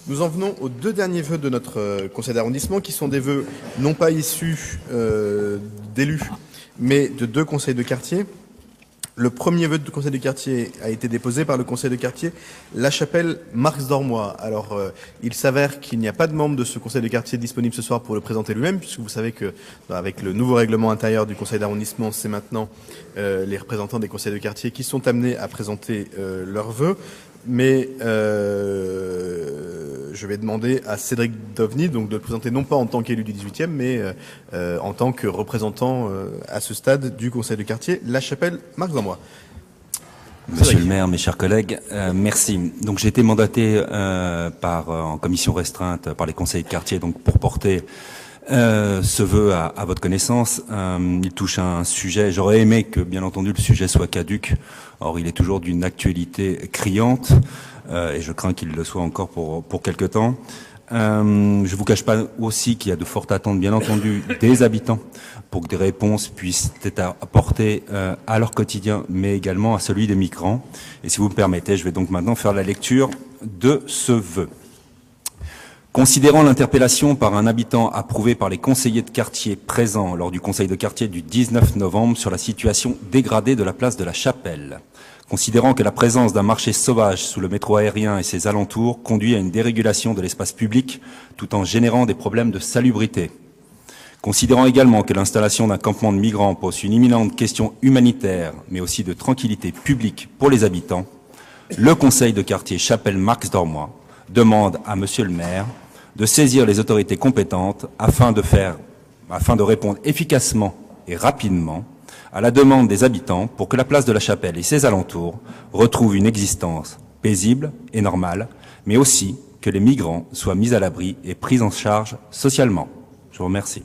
Nous en venons aux deux derniers vœux de notre conseil d'arrondissement, qui sont des vœux non pas issus d'élus, mais de deux conseils de quartier. Le premier vœu du conseil de quartier a été déposé par le conseil de quartier La Chapelle-Marx-Dormois. Alors, il s'avère qu'il n'y a pas de membre de ce conseil de quartier disponible ce soir pour le présenter lui-même, puisque vous savez que, avec le nouveau règlement intérieur du conseil d'arrondissement, c'est maintenant les représentants des conseils de quartier qui sont amenés à présenter leurs vœux. Mais je vais demander à Cédric Dovny donc de le présenter non pas en tant qu'élu du 18e, mais en tant que représentant à ce stade du conseil de quartier La Chapelle-Marx-Dormois. Monsieur le maire, mes chers collègues, merci. Donc j'ai été mandaté en commission restreinte par les conseils de quartier donc pour porter ce vœu à votre connaissance. Il touche à un sujet, j'aurais aimé que bien entendu le sujet soit caduc, or il est toujours d'une actualité criante et je crains qu'il le soit encore pour quelque temps. Je vous cache pas aussi qu'il y a de fortes attentes bien entendu des habitants pour que des réponses puissent être apportées à leur quotidien mais également à celui des migrants. Et si vous me permettez, je vais donc maintenant faire la lecture de ce vœu. Considérant l'interpellation par un habitant approuvée par les conseillers de quartier présents lors du conseil de quartier du 19 novembre sur la situation dégradée de la place de la Chapelle, considérant que la présence d'un marché sauvage sous le métro aérien et ses alentours conduit à une dérégulation de l'espace public tout en générant des problèmes de salubrité, considérant également que l'installation d'un campement de migrants pose une imminente question humanitaire mais aussi de tranquillité publique pour les habitants, le conseil de quartier Chapelle-Marx-Dormois demande à monsieur le maire de saisir les autorités compétentes afin de répondre efficacement et rapidement à la demande des habitants pour que la place de la Chapelle et ses alentours retrouvent une existence paisible et normale, mais aussi que les migrants soient mis à l'abri et pris en charge socialement. Je vous remercie.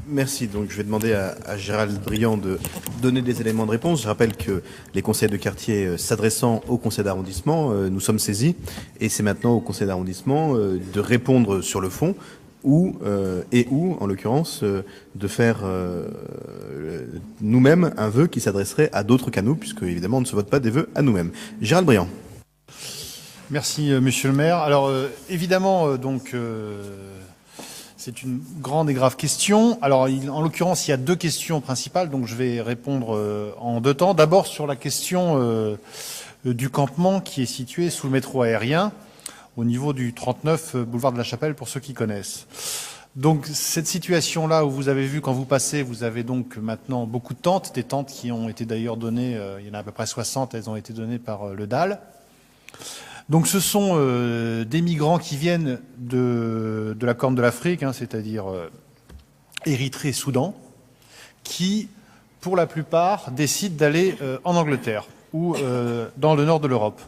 Merci. Donc, je vais demander à Gérald Briand de donner des éléments de réponse. Je rappelle que les conseils de quartier s'adressant au conseil d'arrondissement, nous sommes saisis et c'est maintenant au conseil d'arrondissement de répondre sur le fond ou, en l'occurrence, de faire nous-mêmes un vœu qui s'adresserait à d'autres qu'à nous, puisque évidemment on ne se vote pas des vœux à nous-mêmes. Gérald Briand. Merci, monsieur le maire. Alors, évidemment, c'est une grande et grave question. Alors, en l'occurrence, il y a deux questions principales, donc je vais répondre en deux temps. D'abord, sur la question du campement qui est situé sous le métro aérien, au niveau du 39 boulevard de la Chapelle, pour ceux qui connaissent. Donc, cette situation-là où vous avez vu, quand vous passez, vous avez donc maintenant beaucoup de tentes, des tentes qui ont été d'ailleurs données, il y en a à peu près 60, elles ont été données par le DAL. Donc ce sont des migrants qui viennent de la Corne de l'Afrique, c'est-à-dire Érythrée, Soudan, qui, pour la plupart, décident d'aller en Angleterre ou dans le nord de l'Europe.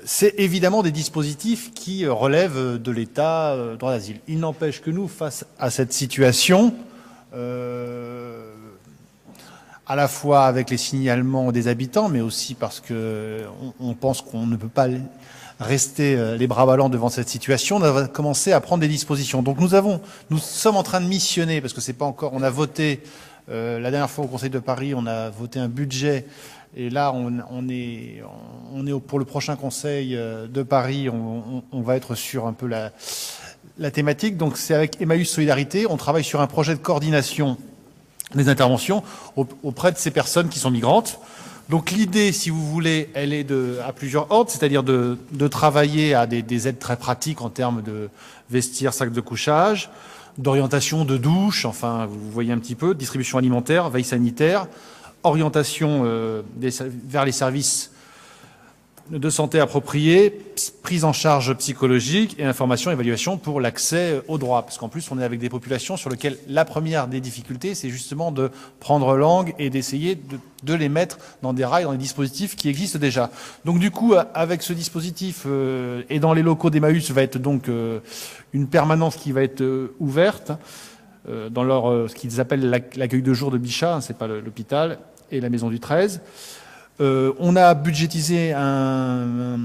C'est évidemment des dispositifs qui relèvent de l'État droit d'asile. Il n'empêche que nous, face à cette situation, à la fois avec les signalements des habitants, mais aussi parce que on pense qu'on ne peut pas rester les bras ballants devant cette situation, on a commencé à prendre des dispositions. Donc nous sommes en train de missionner, parce que c'est pas encore, on a voté, la dernière fois au Conseil de Paris, on a voté un budget, et là on est pour le prochain Conseil de Paris, on va être sur un peu la thématique. Donc c'est avec Emmaüs Solidarité, on travaille sur un projet de coordination des interventions auprès de ces personnes qui sont migrantes. Donc l'idée, si vous voulez, elle est à plusieurs ordres, c'est-à-dire de travailler à des aides très pratiques en termes de vestiaires, sacs de couchage, d'orientation de douche, enfin vous voyez un petit peu, distribution alimentaire, veille sanitaire, orientation vers les services de santé appropriés, prise en charge psychologique et information et évaluation pour l'accès aux droits. Parce qu'en plus, on est avec des populations sur lesquelles la première des difficultés, c'est justement de prendre langue et d'essayer de les mettre dans des rails, dans des dispositifs qui existent déjà. Donc du coup, avec ce dispositif et dans les locaux d'Emmaüs, va être donc une permanence qui va être ouverte dans ce qu'ils appellent l'accueil de jour de Bichat, c'est pas l'hôpital, et la maison du 13. On a budgétisé un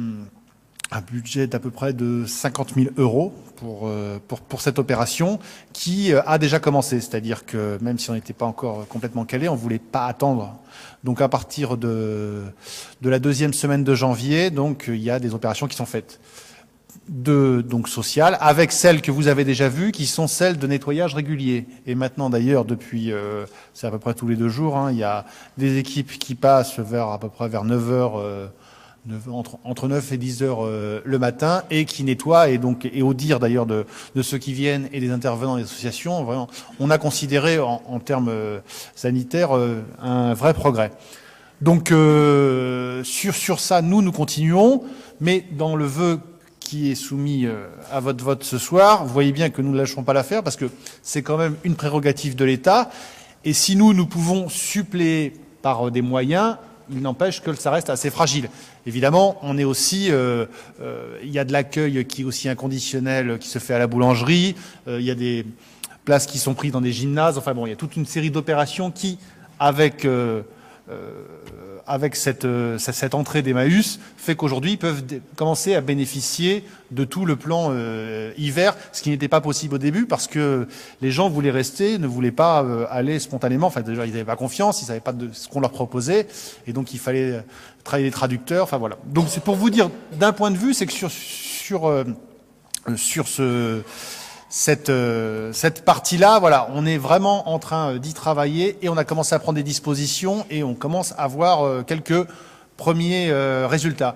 un budget d'à peu près de 50 000 euros pour cette opération qui a déjà commencé. C'est-à-dire que même si on n'était pas encore complètement calé, on voulait pas attendre. Donc à partir de la deuxième semaine de janvier, donc il y a des opérations qui sont faites. Donc sociales, avec celles que vous avez déjà vues, qui sont celles de nettoyage régulier. Et maintenant d'ailleurs, depuis, c'est à peu près tous les 2 jours, il y a des équipes qui passent à peu près vers 9 heures, entre 9 et 10 heures le matin, et qui nettoient, et au dire d'ailleurs de ceux qui viennent et des intervenants des associations, vraiment, on a considéré en termes sanitaires un vrai progrès. Donc sur ça, nous continuons, mais dans le vœu qui est soumis à votre vote ce soir, vous voyez bien que nous ne lâcherons pas l'affaire, parce que c'est quand même une prérogative de l'État, et si nous pouvons suppléer par des moyens, il n'empêche que ça reste assez fragile. Évidemment, on est aussi, il y a de l'accueil qui est aussi inconditionnel, qui se fait à la boulangerie, il y a des places qui sont prises dans des gymnases, enfin bon, il y a toute une série d'opérations qui, avec cette entrée d'Emmaüs, fait qu'aujourd'hui, ils peuvent commencer à bénéficier de tout le plan hiver, ce qui n'était pas possible au début, parce que les gens voulaient rester, ne voulaient pas aller spontanément. Enfin, déjà, ils n'avaient pas confiance, ils ne savaient pas de ce qu'on leur proposait, et donc il fallait travailler les traducteurs. Enfin voilà. Donc c'est pour vous dire, d'un point de vue, c'est que sur cette partie-là, voilà, on est vraiment en train d'y travailler, et on a commencé à prendre des dispositions, et on commence à voir quelques premiers résultats.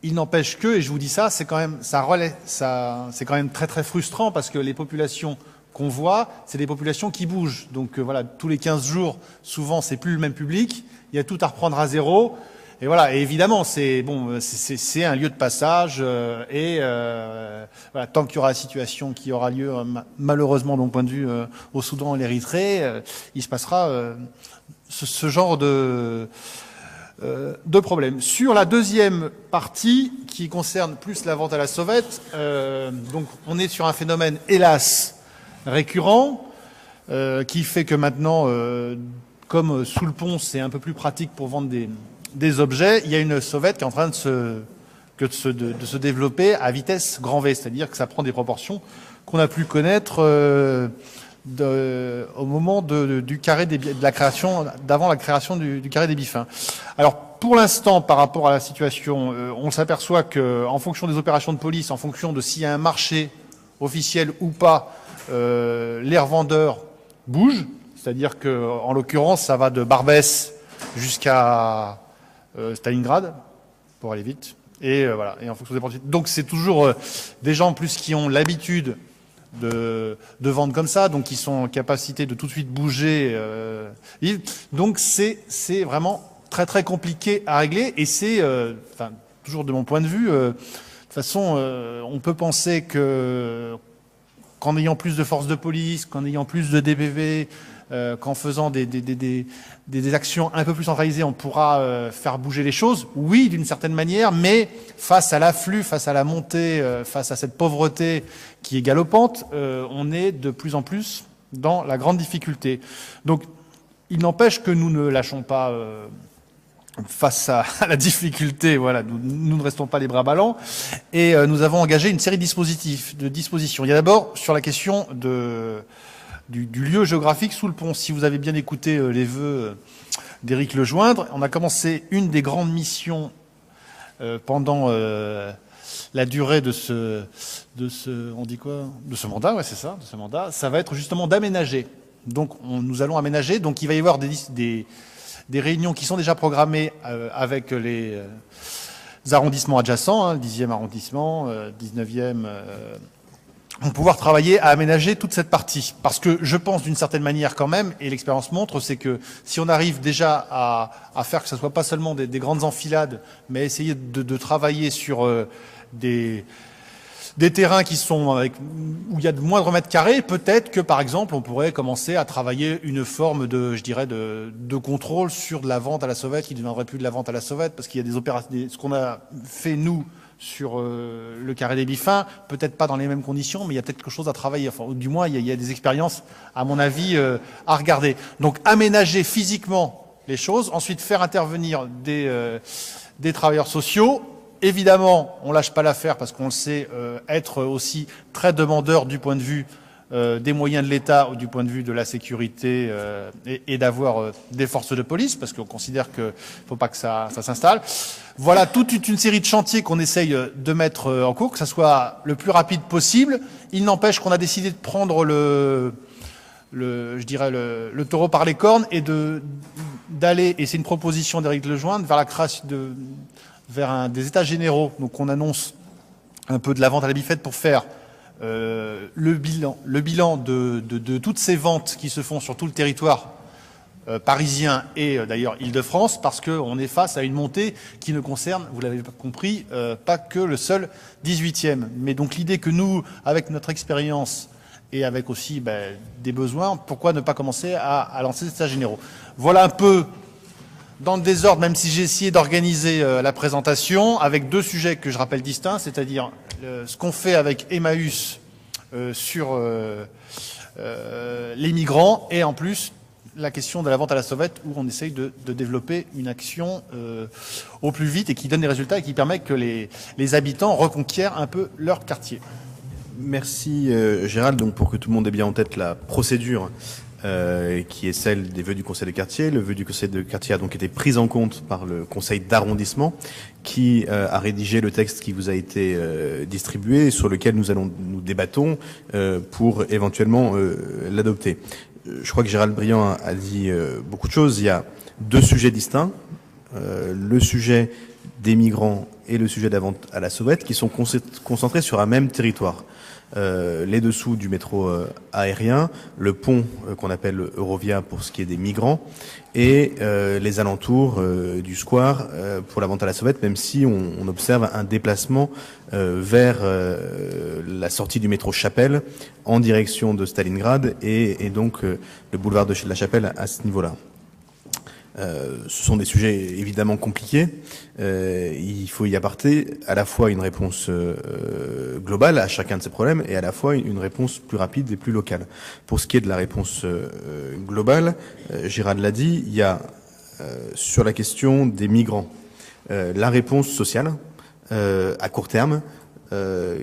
Il n'empêche que, et je vous dis ça, c'est quand même, c'est quand même très très frustrant, parce que les populations qu'on voit, c'est des populations qui bougent. Donc voilà, tous les 15 jours, souvent c'est plus le même public, il y a tout à reprendre à zéro. Et voilà, et évidemment, c'est un lieu de passage, voilà, tant qu'il y aura la situation qui aura lieu, malheureusement, de mon point de vue, au Soudan et l'Érythrée, il se passera ce genre de problème. Sur la deuxième partie, qui concerne plus la vente à la sauvette, donc on est sur un phénomène, hélas, récurrent, qui fait que maintenant, comme sous le pont, c'est un peu plus pratique pour vendre des objets, il y a une sauvette qui est en train de se développer à vitesse grand V, c'est-à-dire que ça prend des proportions qu'on a pu connaître au moment du carré de la création, d'avant la création du carré des Biffins. Alors pour l'instant, par rapport à la situation, on s'aperçoit que, en fonction des opérations de police, en fonction de s'il y a un marché officiel ou pas, les revendeurs bougent, c'est-à-dire que, en l'occurrence, ça va de Barbès jusqu'à Stalingrad, pour aller vite, et voilà, et en fonction des opportunités. Donc c'est toujours des gens en plus qui ont l'habitude de vendre comme ça, donc qui sont en capacité de tout de suite bouger. Donc c'est vraiment très très compliqué à régler, et c'est, toujours de mon point de vue, de toute façon, on peut penser que qu'en ayant plus de forces de police, qu'en ayant plus de DPV, qu'en faisant des actions un peu plus centralisées, on pourra faire bouger les choses. Oui, d'une certaine manière, mais face à l'afflux, face à la montée, face à cette pauvreté qui est galopante, on est de plus en plus dans la grande difficulté. Donc, il n'empêche que nous ne lâchons pas face à la difficulté. Voilà, nous ne restons pas les bras ballants, et nous avons engagé une série de dispositions. Il y a d'abord sur la question du lieu géographique sous le pont. Si vous avez bien écouté les vœux d'Éric Lejoindre, on a commencé une des grandes missions pendant la durée de ce mandat, ouais, c'est ça, de ce mandat. Ça va être justement d'aménager. Donc nous allons aménager. Donc il va y avoir des réunions qui sont déjà programmées avec les arrondissements adjacents, le 10e arrondissement, 19e. On va pouvoir travailler à aménager toute cette partie. Parce que je pense d'une certaine manière quand même, et l'expérience montre, c'est que si on arrive déjà à faire que ce soit pas seulement des grandes enfilades, mais essayer de travailler sur des terrains qui sont où il y a de moindres mètres carrés, peut-être que par exemple on pourrait commencer à travailler une forme de contrôle sur de la vente à la sauvette qui ne deviendrait plus de la vente à la sauvette, parce qu'il y a des opérations, ce qu'on a fait nous sur le carré des Biffins, peut-être pas dans les mêmes conditions, mais il y a peut-être quelque chose à travailler. Enfin, du moins, il y a des expériences, à mon avis, à regarder. Donc, aménager physiquement les choses, ensuite faire intervenir des travailleurs sociaux, évidemment, on lâche pas l'affaire parce qu'on le sait, être aussi très demandeur du point de vue des moyens de l'État ou du point de vue de la sécurité et d'avoir des forces de police, parce qu'on considère qu'il ne faut pas que ça s'installe. Voilà toute une série de chantiers qu'on essaye de mettre en cours, que ça soit le plus rapide possible. Il n'empêche qu'on a décidé de prendre le taureau par les cornes et d'aller, et c'est une proposition d'Éric Lejoindre, vers la création vers des états généraux. Donc on annonce un peu de la vente à la bifette pour faire le bilan de toutes ces ventes qui se font sur tout le territoire parisien et d'ailleurs Île-de-France, parce qu'on est face à une montée qui ne concerne, vous l'avez compris, pas que le seul 18e. Mais donc l'idée que nous, avec notre expérience et avec aussi des besoins, pourquoi ne pas commencer à lancer ces états généraux. Voilà un peu dans le désordre, même si j'ai essayé d'organiser la présentation, avec 2 sujets que je rappelle distincts, c'est-à-dire ce qu'on fait avec Emmaüs sur les migrants, et en plus la question de la vente à la sauvette, où on essaye de développer une action au plus vite et qui donne des résultats et qui permet que les habitants reconquièrent un peu leur quartier. Merci Gérald. Donc pour que tout le monde ait bien en tête la procédure qui est celle des vœux du conseil de quartier. Le vœu du conseil de quartier a donc été pris en compte par le conseil d'arrondissement qui a rédigé le texte qui vous a été distribué et sur lequel nous débattons pour éventuellement l'adopter. Je crois que Gérald Briand a dit beaucoup de choses. Il y a 2 sujets distincts. Le sujet des migrants et le sujet de la vente à la sauvette qui sont concentrés sur un même territoire. Les dessous du métro aérien, le pont qu'on appelle Eurovia pour ce qui est des migrants et les alentours du square pour la vente à la sauvette, même si on observe un déplacement vers la sortie du métro Chapelle en direction de Stalingrad et donc le boulevard de la Chapelle à ce niveau-là. Ce sont des sujets évidemment compliqués. Il faut y apporter à la fois une réponse globale à chacun de ces problèmes et à la fois une réponse plus rapide et plus locale. Pour ce qui est de la réponse globale, Gérald l'a dit, il y a sur la question des migrants la réponse sociale à court terme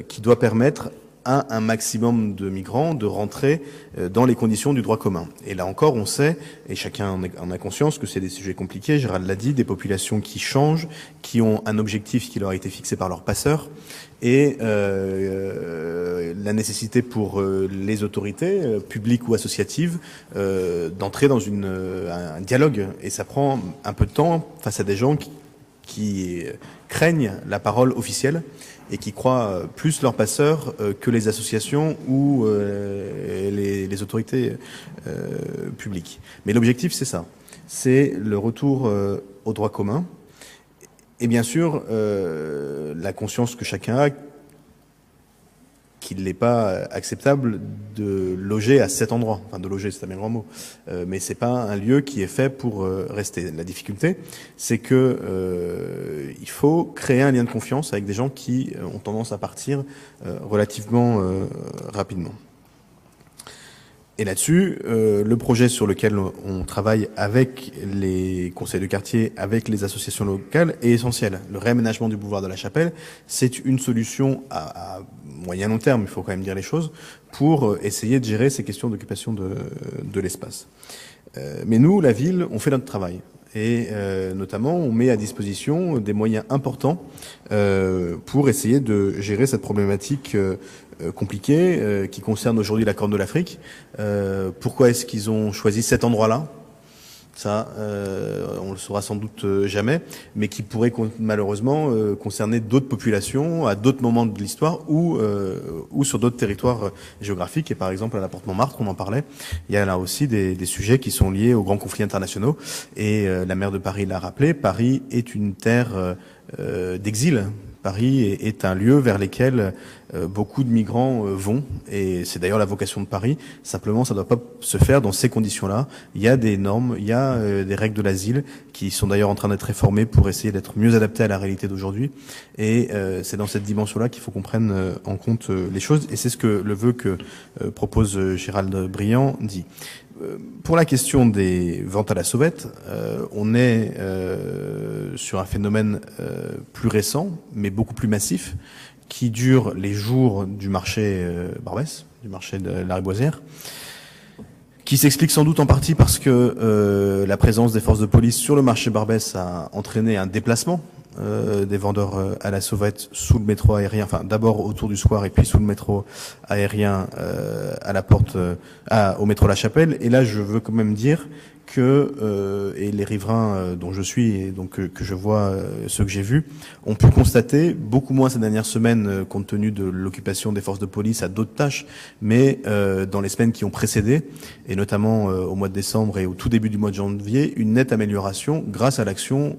qui doit permettre à un maximum de migrants de rentrer dans les conditions du droit commun. Et là encore, on sait, et chacun en a conscience, que c'est des sujets compliqués. Gérald l'a dit, des populations qui changent, qui ont un objectif qui leur a été fixé par leurs passeurs, et la nécessité pour les autorités, publiques ou associatives, d'entrer dans un dialogue. Et ça prend un peu de temps face à des gens qui craignent la parole officielle et qui croient plus leurs passeurs que les associations ou les autorités publiques. Mais l'objectif, c'est ça. C'est le retour au droit commun. Et bien sûr, la conscience que chacun a qu'il n'est pas acceptable de loger à cet endroit. Enfin, de loger, c'est un bien grand mot. Mais c'est pas un lieu qui est fait pour rester. La difficulté, c'est que il faut créer un lien de confiance avec des gens qui ont tendance à partir relativement rapidement. Et là-dessus, le projet sur lequel on travaille avec les conseils de quartier, avec les associations locales, est essentiel. Le réaménagement du boulevard de la Chapelle, c'est une solution à moyen long terme, il faut quand même dire les choses, pour essayer de gérer ces questions d'occupation de l'espace. Mais nous, la ville, on fait notre travail. Et notamment, on met à disposition des moyens importants pour essayer de gérer cette problématique compliquée qui concerne aujourd'hui la Corne de l'Afrique. Pourquoi est-ce qu'ils ont choisi cet endroit-là ? Ça, on le saura sans doute jamais, mais qui pourrait malheureusement concerner d'autres populations à d'autres moments de l'histoire ou sur d'autres territoires géographiques. Et par exemple à la Porte Montmartre, on en parlait, il y a là aussi des sujets qui sont liés aux grands conflits internationaux. Et la maire de Paris l'a rappelé, Paris est une terre d'exil. Paris est un lieu vers lequel beaucoup de migrants vont, et c'est d'ailleurs la vocation de Paris. Simplement, ça ne doit pas se faire dans ces conditions-là. Il y a des normes, il y a des règles de l'asile qui sont d'ailleurs en train d'être réformées pour essayer d'être mieux adaptées à la réalité d'aujourd'hui. Et c'est dans cette dimension-là qu'il faut qu'on prenne en compte les choses. Et c'est ce que le vœu que propose Gérald Briand dit. Pour la question des ventes à la sauvette, on est sur un phénomène plus récent, mais beaucoup plus massif, qui dure les jours du marché Barbès, du marché de la Riboisière, qui s'explique sans doute en partie parce que la présence des forces de police sur le marché Barbès a entraîné un déplacement des vendeurs à la sauvette sous le métro aérien, enfin d'abord autour du square et puis sous le métro aérien à la porte, au métro La Chapelle. Et là, je veux quand même dire que et les riverains dont je suis et donc que je vois, ceux que j'ai vus, ont pu constater beaucoup moins ces dernières semaines compte tenu de l'occupation des forces de police à d'autres tâches, mais dans les semaines qui ont précédé et notamment au mois de décembre et au tout début du mois de janvier, une nette amélioration grâce à l'action,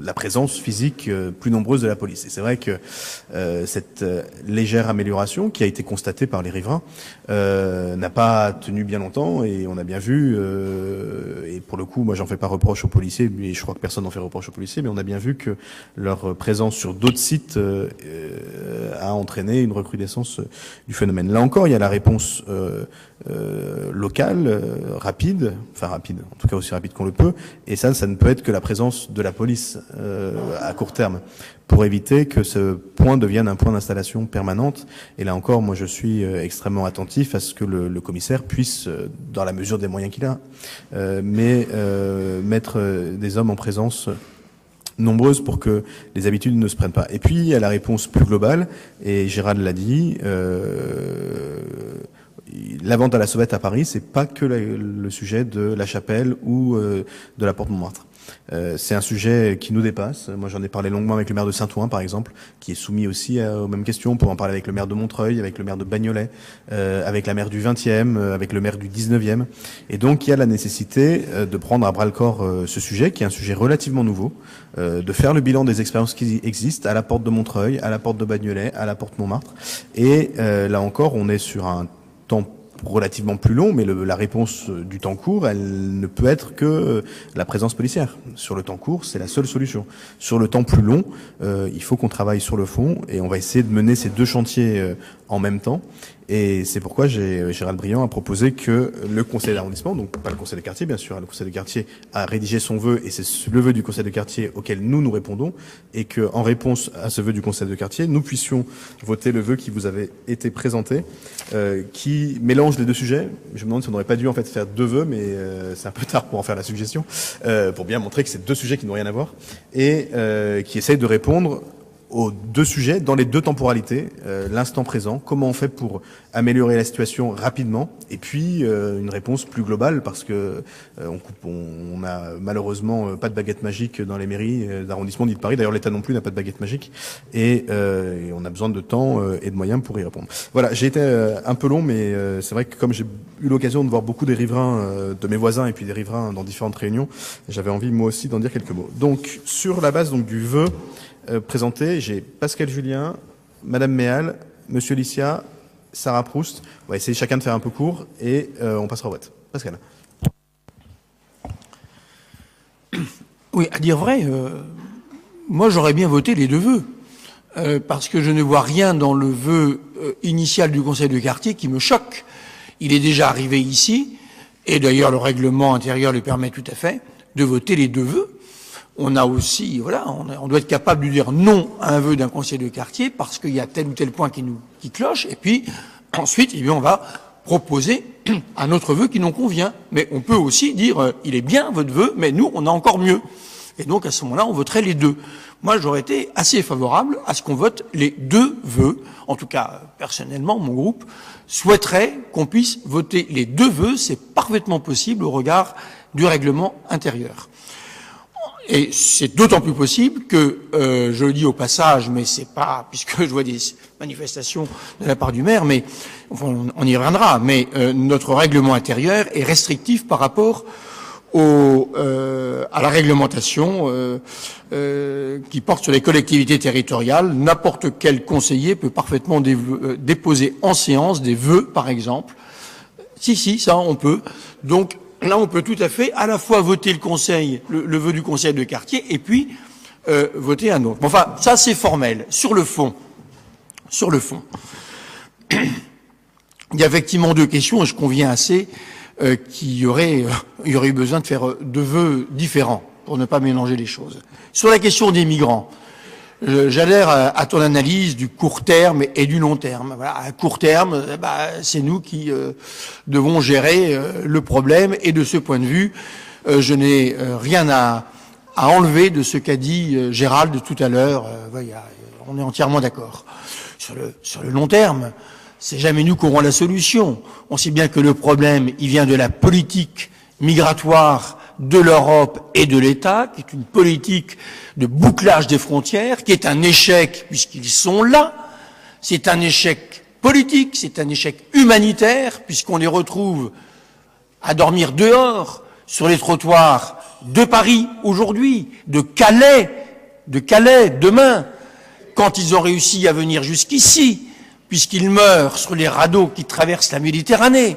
la présence physique plus nombreuse de la police. Et c'est vrai que cette légère amélioration qui a été constatée par les riverains n'a pas tenu bien longtemps, et on a bien vu, et pour le coup, moi j'en fais pas reproche aux policiers, et je crois que personne n'en fait reproche aux policiers, mais on a bien vu que leur présence sur d'autres sites a entraîné une recrudescence du phénomène. Là encore, il y a la réponse locale, rapide, en tout cas aussi rapide qu'on le peut, et ça ne peut être que la présence de la police à court terme, pour éviter que ce point devienne un point d'installation permanente. Et là encore, moi je suis extrêmement attentif à ce que le commissaire puisse, dans la mesure des moyens qu'il a, mettre des hommes en présence nombreuses pour que les habitudes ne se prennent pas. Et puis, il y a la réponse plus globale, et Gérald l'a dit, la vente à la sauvette à Paris, c'est pas que le sujet de La Chapelle ou de la Porte Montmartre. C'est un sujet qui nous dépasse. Moi, j'en ai parlé longuement avec le maire de Saint-Ouen, par exemple, qui est soumis aussi aux mêmes questions. On peut en parler avec le maire de Montreuil, avec le maire de Bagnolet, avec la maire du 20e, avec le maire du 19e. Et donc, il y a la nécessité de prendre à bras-le-corps ce sujet, qui est un sujet relativement nouveau, de faire le bilan des expériences qui existent à la porte de Montreuil, à la porte de Bagnolet, à la porte Montmartre. Et là encore, on est sur un temps relativement plus long, mais la réponse du temps court, elle ne peut être que la présence policière. Sur le temps court, c'est la seule solution. Sur le temps plus long, il faut qu'on travaille sur le fond, et on va essayer de mener ces deux chantiers en même temps. Et c'est pourquoi Gérald Briand a proposé que le conseil d'arrondissement, donc pas le conseil de quartier bien sûr, le conseil de quartier a rédigé son vœu, et c'est le vœu du conseil de quartier auquel nous répondons, et que en réponse à ce vœu du conseil de quartier, nous puissions voter le vœu qui vous avait été présenté, qui mélange les deux sujets. Je me demande si on n'aurait pas dû en fait faire deux vœux, mais c'est un peu tard pour en faire la suggestion, pour bien montrer que c'est deux sujets qui n'ont rien à voir, et qui essayent de répondre aux deux sujets, dans les deux temporalités, l'instant présent, comment on fait pour améliorer la situation rapidement, et puis une réponse plus globale, parce que on a malheureusement pas de baguette magique dans les mairies d'arrondissement ni de Paris, d'ailleurs l'État non plus n'a pas de baguette magique, et on a besoin de temps et de moyens pour y répondre. Voilà, j'ai été un peu long, mais c'est vrai que comme j'ai eu l'occasion de voir beaucoup des riverains, de mes voisins, et puis des riverains dans différentes réunions, j'avais envie moi aussi d'en dire quelques mots. Donc, sur la base donc du vœu présenté, j'ai Pascal Julien, Madame Méal, Monsieur Licia, Sarah Proust. On va essayer chacun de faire un peu court, et on passera au vote. Pascal. Oui, à dire vrai, moi j'aurais bien voté les deux vœux, parce que je ne vois rien dans le vœu initial du conseil de quartier qui me choque. Il est déjà arrivé ici, et d'ailleurs le règlement intérieur lui permet tout à fait de voter les deux vœux. On a aussi, voilà, on doit être capable de dire non à un vœu d'un conseil de quartier parce qu'il y a tel ou tel point qui cloche, et puis ensuite, eh bien, on va proposer un autre vœu qui nous convient. Mais on peut aussi dire, il est bien votre vœu, mais nous, on a encore mieux. Et donc, à ce moment-là, on voterait les deux. Moi, j'aurais été assez favorable à ce qu'on vote les deux vœux. En tout cas, personnellement, mon groupe souhaiterait qu'on puisse voter les deux vœux. C'est parfaitement possible au regard du règlement intérieur. Et c'est d'autant plus possible que, je le dis au passage, mais c'est pas, puisque je vois des manifestations de la part du maire, mais enfin, on y reviendra, mais notre règlement intérieur est restrictif par rapport à la réglementation qui porte sur les collectivités territoriales. N'importe quel conseiller peut parfaitement déposer en séance des vœux, par exemple. Si, ça, on peut. Donc, là, on peut tout à fait à la fois voter le vœu du conseil de quartier et puis voter un autre. Bon, enfin, ça, c'est formel. Sur le fond, il y a effectivement deux questions, et je conviens assez qu'il y aurait eu besoin de faire deux vœux différents pour ne pas mélanger les choses. Sur la question des migrants, j'adhère à ton analyse du court terme et du long terme. Voilà, à court terme, c'est nous qui devons gérer le problème, et de ce point de vue, je n'ai rien à enlever de ce qu'a dit Gérald tout à l'heure. On est entièrement d'accord. Sur le long terme, c'est jamais nous qui aurons la solution. On sait bien que le problème, il vient de la politique migratoire de l'Europe et de l'État, qui est une politique de bouclage des frontières, qui est un échec puisqu'ils sont là. C'est un échec politique, c'est un échec humanitaire, puisqu'on les retrouve à dormir dehors, sur les trottoirs de Paris aujourd'hui, de Calais demain, quand ils ont réussi à venir jusqu'ici, puisqu'ils meurent sur les radeaux qui traversent la Méditerranée.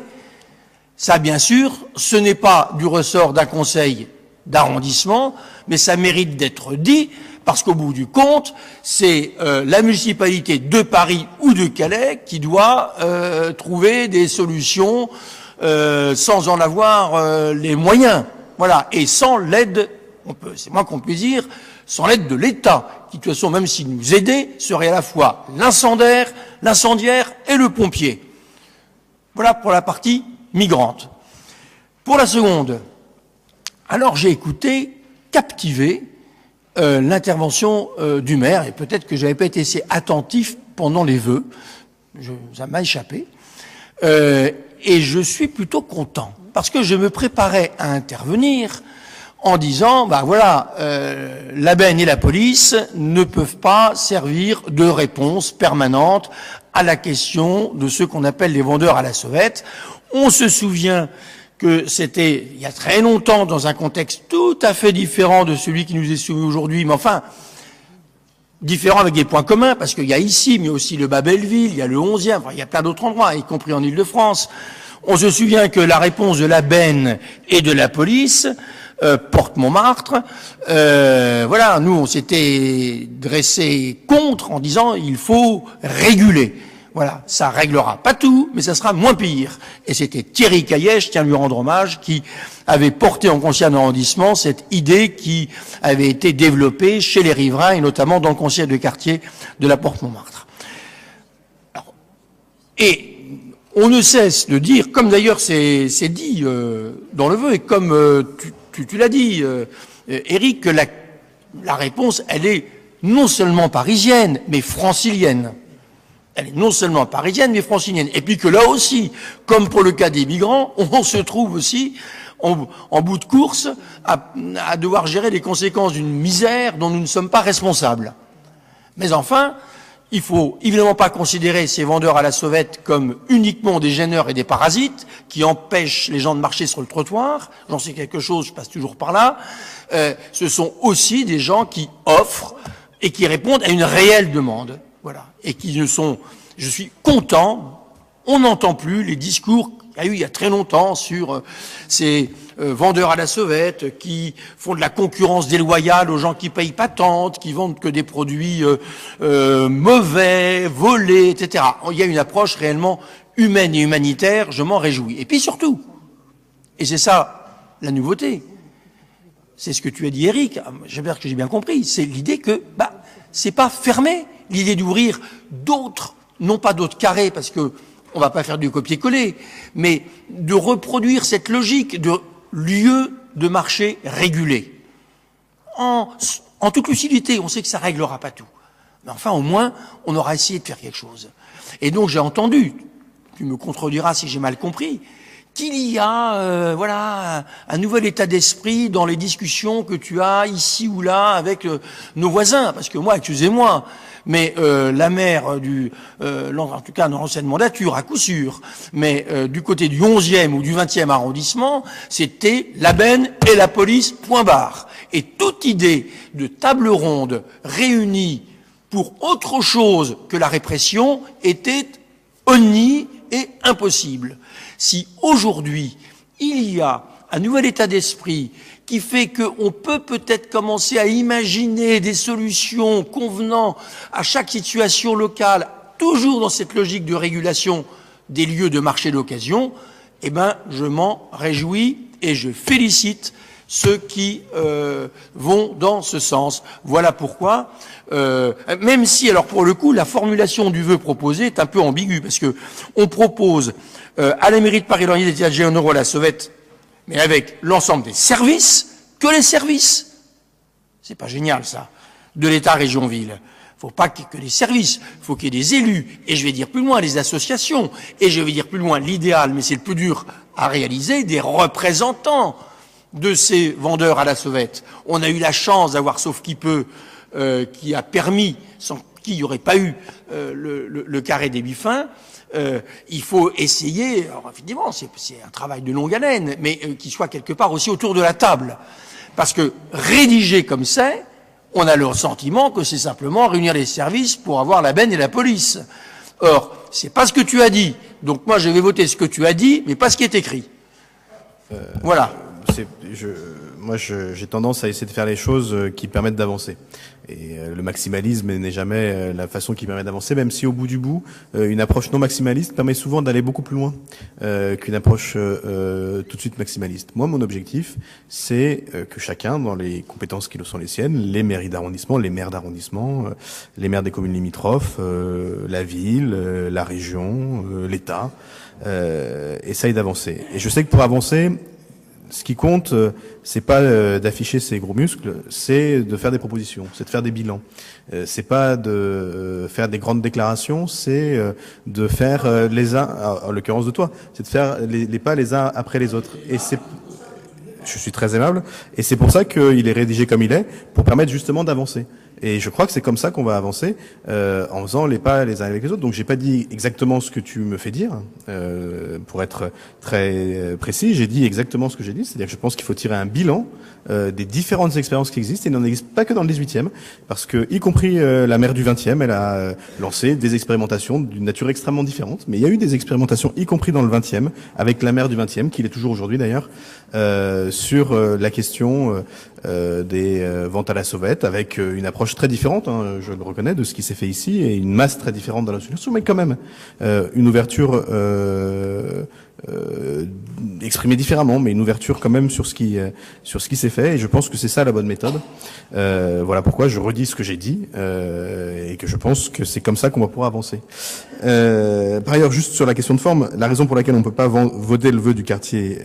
Ça, bien sûr, ce n'est pas du ressort d'un conseil d'arrondissement, mais ça mérite d'être dit, parce qu'au bout du compte, c'est la municipalité de Paris ou de Calais qui doit trouver des solutions sans en avoir les moyens. Voilà, et sans l'aide, c'est moins qu'on puisse dire, sans l'aide de l'État, qui de toute façon, même s'il nous aidait, serait à la fois l'incendiaire et le pompier. Voilà pour la partie migrante. Pour la seconde, alors j'ai écouté, captivé, l'intervention du maire, et peut-être que j'avais pas été assez attentif pendant les vœux, ça m'a échappé, et je suis plutôt content, parce que je me préparais à intervenir en disant, la BAN et la police ne peuvent pas servir de réponse permanente à la question de ceux qu'on appelle les vendeurs à la sauvette. On se souvient que c'était il y a très longtemps dans un contexte tout à fait différent de celui qui nous est soumis aujourd'hui, mais enfin différent avec des points communs, parce qu'il y a ici, mais aussi le Bas-Belleville, il y a le 11e, il y a plein d'autres endroits, y compris en Île-de-France. On se souvient que la réponse de la BAN et de la police, Porte Montmartre, nous on s'était dressé contre en disant il faut réguler. Voilà, ça réglera pas tout, mais ça sera moins pire. Et c'était Thierry Caillet, je tiens à lui rendre hommage, qui avait porté en conseil d'arrondissement cette idée qui avait été développée chez les riverains, et notamment dans le conseil de quartier de la Porte Montmartre. Et on ne cesse de dire, comme d'ailleurs c'est dit dans le vœu, et comme tu l'as dit, Éric, que la réponse, elle est non seulement parisienne, mais francilienne. Elle est non seulement parisienne, mais francilienne. Et puis que là aussi, comme pour le cas des migrants, on se trouve aussi en bout de course à devoir gérer les conséquences d'une misère dont nous ne sommes pas responsables. Mais enfin, il faut évidemment pas considérer ces vendeurs à la sauvette comme uniquement des gêneurs et des parasites qui empêchent les gens de marcher sur le trottoir. J'en sais quelque chose, je passe toujours par là. Ce sont aussi des gens qui offrent et qui répondent à une réelle demande. Voilà. Et qui ne sont... Je suis content, on n'entend plus les discours qu'il y a eu il y a très longtemps sur ces vendeurs à la sauvette qui font de la concurrence déloyale aux gens qui payent pas tant, qui vendent que des produits mauvais, volés, etc. Il y a une approche réellement humaine et humanitaire, je m'en réjouis. Et puis surtout, et c'est ça la nouveauté, c'est ce que tu as dit, Éric, j'espère que j'ai bien compris, c'est l'idée que c'est pas fermé. L'idée d'ouvrir d'autres, non pas d'autres carrés, parce que on va pas faire du copier-coller, mais de reproduire cette logique de lieu de marché régulé. En toute lucidité, on sait que ça réglera pas tout. Mais enfin, au moins, on aura essayé de faire quelque chose. Et donc, j'ai entendu, tu me contrediras si j'ai mal compris, qu'il y a un nouvel état d'esprit dans les discussions que tu as ici ou là avec nos voisins. Parce que moi, excusez-moi, mais la maire en tout cas dans l'ancienne mandature, à coup sûr, mais du côté du 11e ou du 20e arrondissement, c'était la benne et la police, point barre. Et toute idée de table ronde réunie pour autre chose que la répression était honnie et impossible. Si aujourd'hui, il y a un nouvel état d'esprit qui fait qu'on peut peut-être commencer à imaginer des solutions convenant à chaque situation locale, toujours dans cette logique de régulation des lieux de marché d'occasion, eh ben, je m'en réjouis et je félicite ceux qui vont dans ce sens. Voilà pourquoi, même si, alors pour le coup, la formulation du vœu proposé est un peu ambiguë, parce que on propose à la mairie de Paris l'organisation des théâtres généraux à la Sauvette, mais avec l'ensemble des services, que les services. C'est pas génial, ça, de l'État région-ville. Faut pas que les services, faut qu'il y ait des élus, et je vais dire plus loin, les associations, et je vais dire plus loin, l'idéal, mais c'est le plus dur à réaliser, des représentants de ces vendeurs à la Sauvette. On a eu la chance d'avoir, sauf qui peut, qui a permis, sans qui il n'y aurait pas eu le carré des Biffins. Il faut essayer, alors évidemment c'est un travail de longue haleine, mais qui soit quelque part aussi autour de la table. Parce que rédiger comme c'est, on a le sentiment que c'est simplement réunir les services pour avoir la benne et la police. Or, c'est pas ce que tu as dit. Donc moi je vais voter ce que tu as dit, mais pas ce qui est écrit. Voilà. Moi, j'ai tendance à essayer de faire les choses qui permettent d'avancer. Et le maximalisme n'est jamais la façon qui permet d'avancer, même si au bout du bout, une approche non maximaliste permet souvent d'aller beaucoup plus loin qu'une approche tout de suite maximaliste. Moi, mon objectif, c'est que chacun, dans les compétences qui sont les siennes, les mairies d'arrondissement, les maires d'arrondissement, les maires des communes limitrophes, la ville, la région, l'État, essaye d'avancer. Et je sais que pour avancer, ce qui compte, c'est pas d'afficher ses gros muscles, c'est de faire des propositions, c'est de faire des bilans. C'est pas de faire des grandes déclarations, c'est de faire les uns, en l'occurrence de toi, c'est de faire les pas les uns après les autres. Et je suis très aimable, et c'est pour ça qu'il est rédigé comme il est, pour permettre justement d'avancer. Et je crois que c'est comme ça qu'on va avancer, en faisant les pas les uns avec les autres. Donc j'ai pas dit exactement ce que tu me fais dire, pour être très précis. J'ai dit exactement ce que j'ai dit, c'est-à-dire que je pense qu'il faut tirer un bilan des différentes expériences qui existent. Et il n'en existe pas que dans le 18e, parce que y compris la maire du 20e, elle a lancé des expérimentations d'une nature extrêmement différente. Mais il y a eu des expérimentations, y compris dans le 20e, avec la maire du 20e, qui l'est toujours aujourd'hui d'ailleurs, sur la question des ventes à la sauvette, avec une approche très différente, hein, je le reconnais, de ce qui s'est fait ici, et une masse très différente dans la solution, mais quand même une ouverture exprimée différemment, mais une ouverture quand même sur ce qui s'est fait, et je pense que c'est ça la bonne méthode. Voilà pourquoi je redis ce que j'ai dit, et que je pense que c'est comme ça qu'on va pouvoir avancer. Par ailleurs, juste sur la question de forme, la raison pour laquelle on ne peut pas voter le vœu du quartier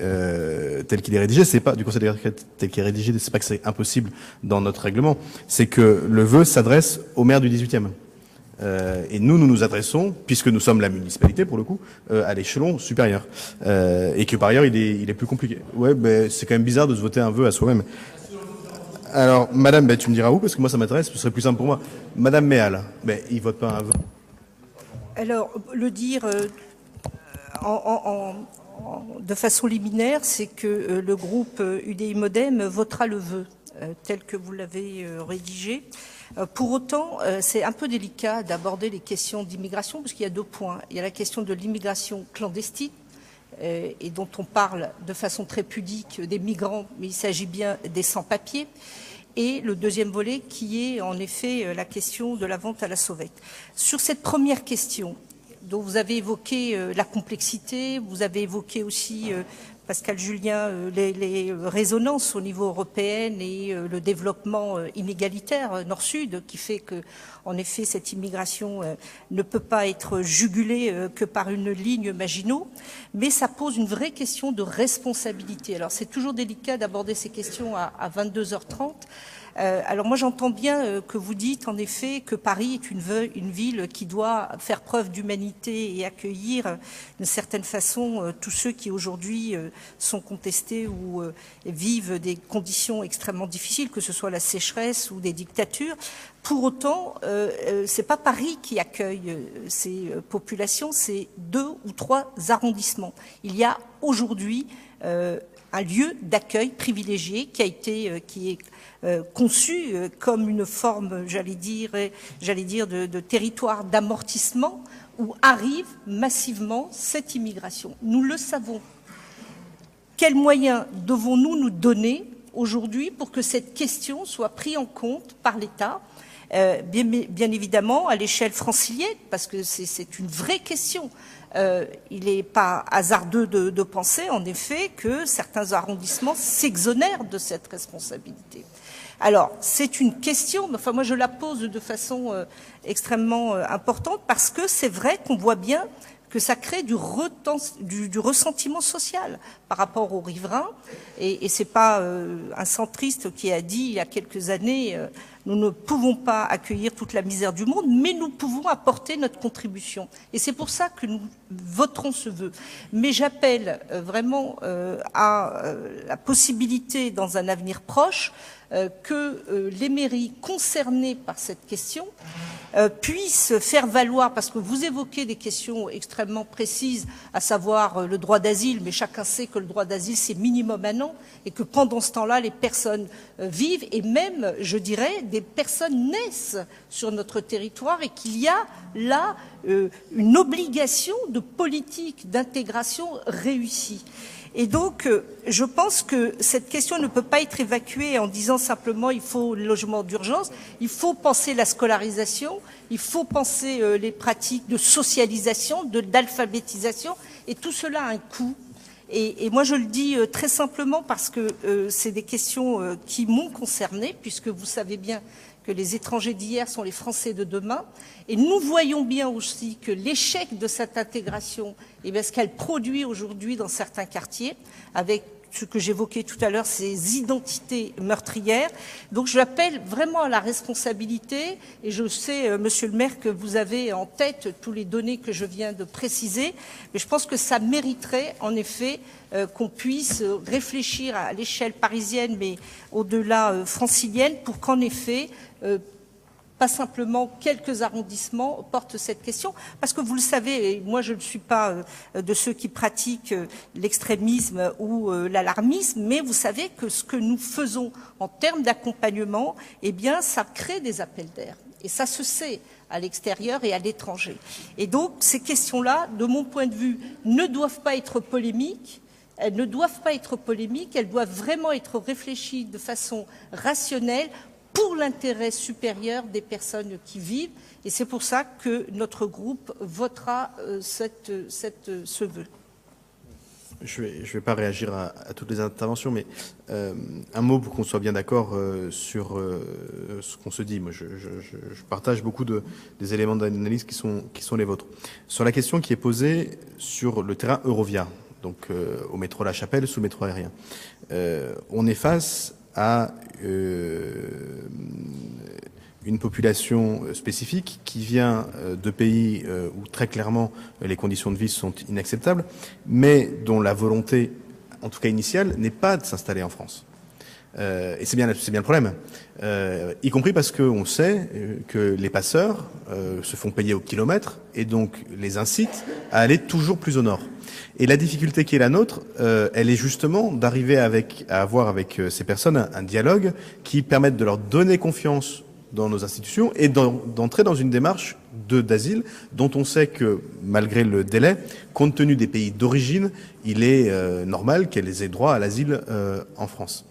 tel qu'il est rédigé, c'est pas du conseil de quartier tel qu'il est rédigé, c'est pas que c'est impossible dans notre règlement, c'est que le vœu s'adresse au maire du 18e. Et nous nous adressons, puisque nous sommes la municipalité pour le coup, à l'échelon supérieur, et que par ailleurs il est plus compliqué. Ouais, ben c'est quand même bizarre de se voter un vœu à soi-même. Alors, Madame, tu me diras où, parce que moi ça m'intéresse, ce serait plus simple pour moi. Madame Méal, il vote pas un vœu. Alors, le dire de façon liminaire, c'est que le groupe UDI Modem votera le vœu tel que vous l'avez rédigé. Pour autant, c'est un peu délicat d'aborder les questions d'immigration, parce qu'il y a deux points. Il y a la question de l'immigration clandestine, et dont on parle de façon très pudique des migrants, mais il s'agit bien des sans-papiers. Et le deuxième volet qui est en effet la question de la vente à la sauvette. Sur cette première question, dont vous avez évoqué la complexité, vous avez évoqué aussi, Pascal Julien, les résonances au niveau européen et le développement inégalitaire nord-sud qui fait que, en effet, cette immigration ne peut pas être jugulée que par une ligne Maginot, mais ça pose une vraie question de responsabilité. Alors c'est toujours délicat d'aborder ces questions à 22h30. Alors moi j'entends bien que vous dites en effet que Paris est une ville qui doit faire preuve d'humanité et accueillir d'une certaine façon tous ceux qui aujourd'hui sont contestés ou vivent des conditions extrêmement difficiles, que ce soit la sécheresse ou des dictatures. Pour autant, c'est pas Paris qui accueille ces populations, c'est 2 ou 3 arrondissements. Il y a aujourd'hui un lieu d'accueil privilégié qui est conçu comme une forme, j'allais dire de territoire d'amortissement où arrive massivement cette immigration. Nous le savons. Quels moyens devons-nous nous donner aujourd'hui pour que cette question soit prise en compte par l'État, bien évidemment à l'échelle francilienne, parce que c'est une vraie question. Il n'est pas hasardeux de penser, en effet, que certains arrondissements s'exonèrent de cette responsabilité. Alors, c'est une question, mais enfin, moi je la pose de façon extrêmement importante, parce que c'est vrai qu'on voit bien que ça crée du ressentiment social par rapport aux riverains. Et c'est pas un centriste qui a dit il y a quelques années nous ne pouvons pas accueillir toute la misère du monde, mais nous pouvons apporter notre contribution. Et c'est pour ça que nous voterons ce vœu. Mais j'appelle vraiment à la possibilité, dans un avenir proche, que les mairies concernées par cette question puissent faire valoir, parce que vous évoquez des questions extrêmement précises, à savoir le droit d'asile, mais chacun sait que le droit d'asile c'est minimum 1 an, et que pendant ce temps-là les personnes vivent, et même, je dirais, des personnes naissent sur notre territoire, et qu'il y a là une obligation de politique d'intégration réussie. Et donc, je pense que cette question ne peut pas être évacuée en disant simplement il faut le logement d'urgence, il faut penser la scolarisation, il faut penser les pratiques de socialisation, d'alphabétisation, et tout cela a un coût. Et moi, je le dis très simplement parce que c'est des questions qui m'ont concernée, puisque vous savez bien que les étrangers d'hier sont les Français de demain. Et nous voyons bien aussi que l'échec de cette intégration, eh bien, ce qu'elle produit aujourd'hui dans certains quartiers, avec ce que j'évoquais tout à l'heure, ces identités meurtrières. Donc je l'appelle vraiment à la responsabilité, et je sais, monsieur le maire, que vous avez en tête tous les données que je viens de préciser, mais je pense que ça mériterait en effet qu'on puisse réfléchir à l'échelle parisienne, mais au-delà francilienne, pour qu'en effet pas simplement quelques arrondissements portent cette question, parce que vous le savez, et moi je ne suis pas de ceux qui pratiquent l'extrémisme ou l'alarmisme, mais vous savez que ce que nous faisons en termes d'accompagnement, eh bien ça crée des appels d'air, et ça se sait à l'extérieur et à l'étranger. Et donc ces questions-là, de mon point de vue, ne doivent pas être polémiques. Elles ne doivent pas être polémiques, elles doivent vraiment être réfléchies de façon rationnelle, pour l'intérêt supérieur des personnes qui vivent. Et c'est pour ça que notre groupe votera ce vœu. Je vais pas réagir à toutes les interventions, mais un mot pour qu'on soit bien d'accord sur ce qu'on se dit. Moi, je partage beaucoup des éléments d'analyse qui sont les vôtres. Sur la question qui est posée sur le terrain Eurovia, donc au métro La Chapelle, sous le métro aérien, on est face à une population spécifique qui vient de pays où très clairement les conditions de vie sont inacceptables, mais dont la volonté, en tout cas initiale, n'est pas de s'installer en France. Et c'est bien le problème, y compris parce qu'on sait que les passeurs se font payer au kilomètre et donc les incitent à aller toujours plus au nord. Et la difficulté qui est la nôtre, elle est justement d'arriver à avoir avec ces personnes un dialogue qui permette de leur donner confiance dans nos institutions et d'entrer dans une démarche d'asile dont on sait que, malgré le délai, compte tenu des pays d'origine, il est normal qu'elles aient droit à l'asile en France.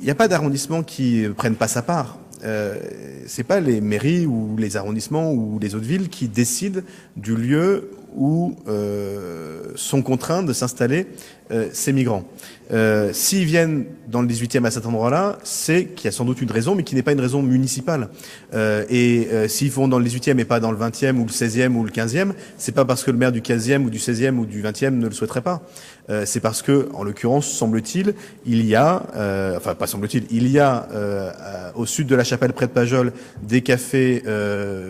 Il n'y a pas d'arrondissement qui prenne pas sa part. C'est pas les mairies ou les arrondissements ou les autres villes qui décident du lieu où sont contraints de s'installer ces migrants. S'ils viennent dans le 18e à cet endroit-là, c'est qu'il y a sans doute une raison, mais qui n'est pas une raison municipale. S'ils vont dans le 18e et pas dans le 20e ou le 16e ou le 15e, c'est pas parce que le maire du 15e ou du 16e ou du 20e ne le souhaiterait pas. C'est parce que, en l'occurrence, semble-t-il, il y a, il y a au sud de la Chapelle, près de Pajol, des cafés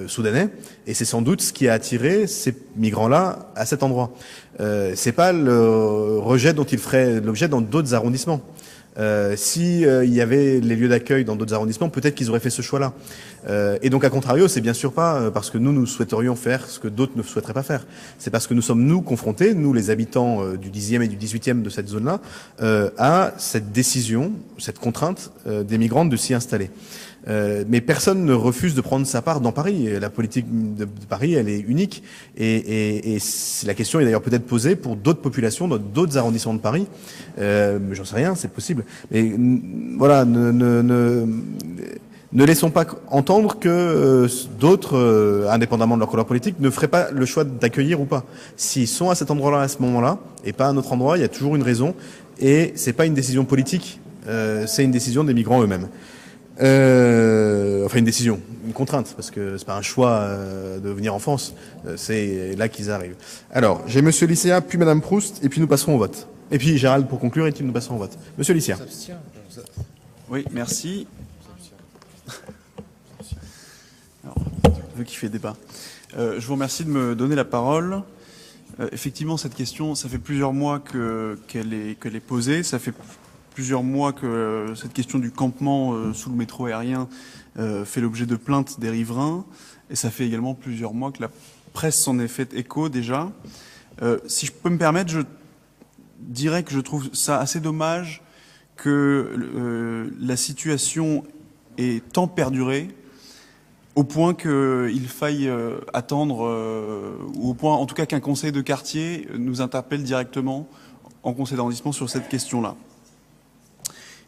soudanais, et c'est sans doute ce qui a attiré ces migrants-là à cet endroit. C'est pas le rejet dont ils feraient l'objet dans d'autres arrondissements. Si il y avait les lieux d'accueil dans d'autres arrondissements, peut-être qu'ils auraient fait ce choix-là. Et donc, à contrario, c'est bien sûr pas parce que nous souhaiterions faire ce que d'autres ne souhaiteraient pas faire. C'est parce que nous sommes, nous, confrontés, nous, les habitants du 10e et du 18e de cette zone-là, à cette décision, cette contrainte des migrants de s'y installer. Mais personne ne refuse de prendre sa part dans Paris. La politique de Paris, elle est unique. Et la question est d'ailleurs peut-être posée pour d'autres populations, dans d'autres arrondissements de Paris. Mais j'en sais rien, c'est possible. Mais voilà, ne laissons pas entendre que d'autres, indépendamment de leur couleur politique, ne feraient pas le choix d'accueillir ou pas. S'ils sont à cet endroit-là, à ce moment-là, et pas à un autre endroit, il y a toujours une raison. Et c'est pas une décision politique, c'est une décision des migrants eux-mêmes. Enfin une décision, une contrainte, parce que c'est pas un choix de venir en France, c'est là qu'ils arrivent. Alors, j'ai Monsieur Lycéa, puis Madame Proust, et puis nous passerons au vote. Et puis Gérald pour conclure, et puis nous passerons au vote. Monsieur Lycéa. Oui, merci. Alors, je veux qu'il fait débat. Je vous remercie de me donner la parole. Effectivement, cette question, ça fait plusieurs mois qu'elle est posée. Ça fait plusieurs mois que cette question du campement sous le métro aérien fait l'objet de plaintes des riverains. Et ça fait également plusieurs mois que la presse s'en est fait écho déjà. Si je peux me permettre, je dirais que je trouve ça assez dommage que la situation ait tant perduré au point qu'il faille attendre, ou au point en tout cas qu'un conseil de quartier nous interpelle directement en conseil d'arrondissement sur cette question-là.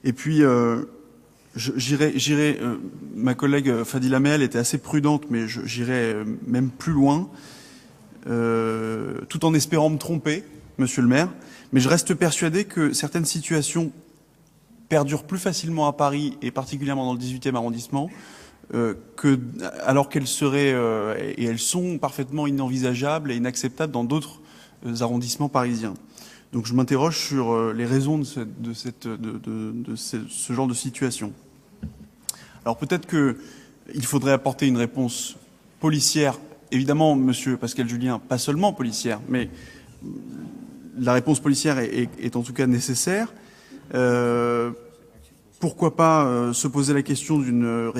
Et puis, ma collègue Fadila Mehel était assez prudente, mais j'irai même plus loin, tout en espérant me tromper, monsieur le maire. Mais je reste persuadé que certaines situations perdurent plus facilement à Paris, et particulièrement dans le 18e arrondissement, alors qu'elles seraient, et elles sont parfaitement inenvisageables et inacceptables dans d'autres arrondissements parisiens. Donc je m'interroge sur les raisons de ce genre de situation. Alors peut-être qu'il faudrait apporter une réponse policière, évidemment, monsieur Pascal Julien, pas seulement policière, mais la réponse policière est en tout cas nécessaire. Pourquoi pas se poser la question d'une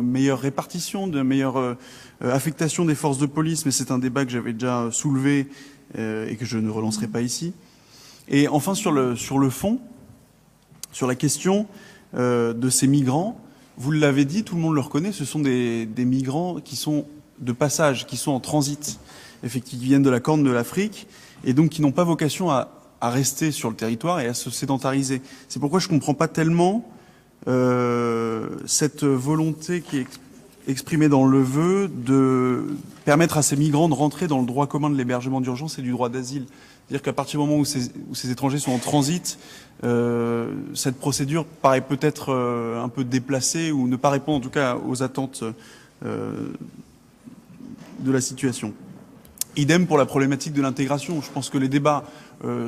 meilleure répartition, d'une meilleure affectation des forces de police, mais c'est un débat que j'avais déjà soulevé et que je ne relancerai pas ici. Et enfin, sur le fond, sur la question de ces migrants, vous l'avez dit, tout le monde le reconnaît, ce sont des migrants qui sont de passage, qui sont en transit, effectivement, qui viennent de la Corne de l'Afrique, et donc qui n'ont pas vocation à rester sur le territoire et à se sédentariser. C'est pourquoi je ne comprends pas tellement cette volonté qui est exprimée dans le vœu de permettre à ces migrants de rentrer dans le droit commun de l'hébergement d'urgence et du droit d'asile. C'est-à-dire qu'à partir du moment où ces étrangers sont en transit, cette procédure paraît peut-être un peu déplacée ou ne pas répondre en tout cas aux attentes de la situation. Idem pour la problématique de l'intégration. Je pense que les débats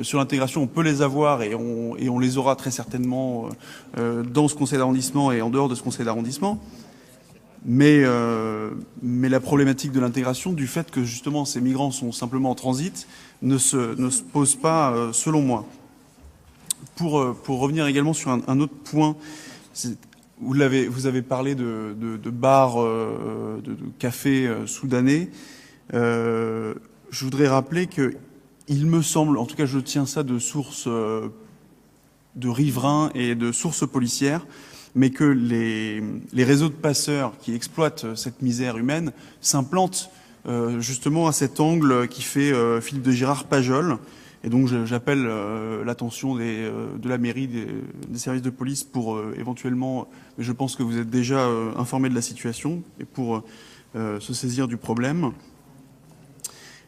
sur l'intégration, on peut les avoir et on les aura très certainement dans ce conseil d'arrondissement et en dehors de ce conseil d'arrondissement. Mais la problématique de l'intégration, du fait que justement ces migrants sont simplement en transit, ne se pose pas, selon moi. Pour revenir également sur un autre point, vous avez parlé de bars, de cafés soudanais. Je voudrais rappeler que il me semble, en tout cas je tiens ça de sources de riverains et de sources policières, mais que les réseaux de passeurs qui exploitent cette misère humaine s'implantent justement à cet angle qui fait Philippe de Girard-Pajol. Et donc j'appelle l'attention de la mairie, des services de police pour éventuellement, je pense que vous êtes déjà informés de la situation, et pour se saisir du problème.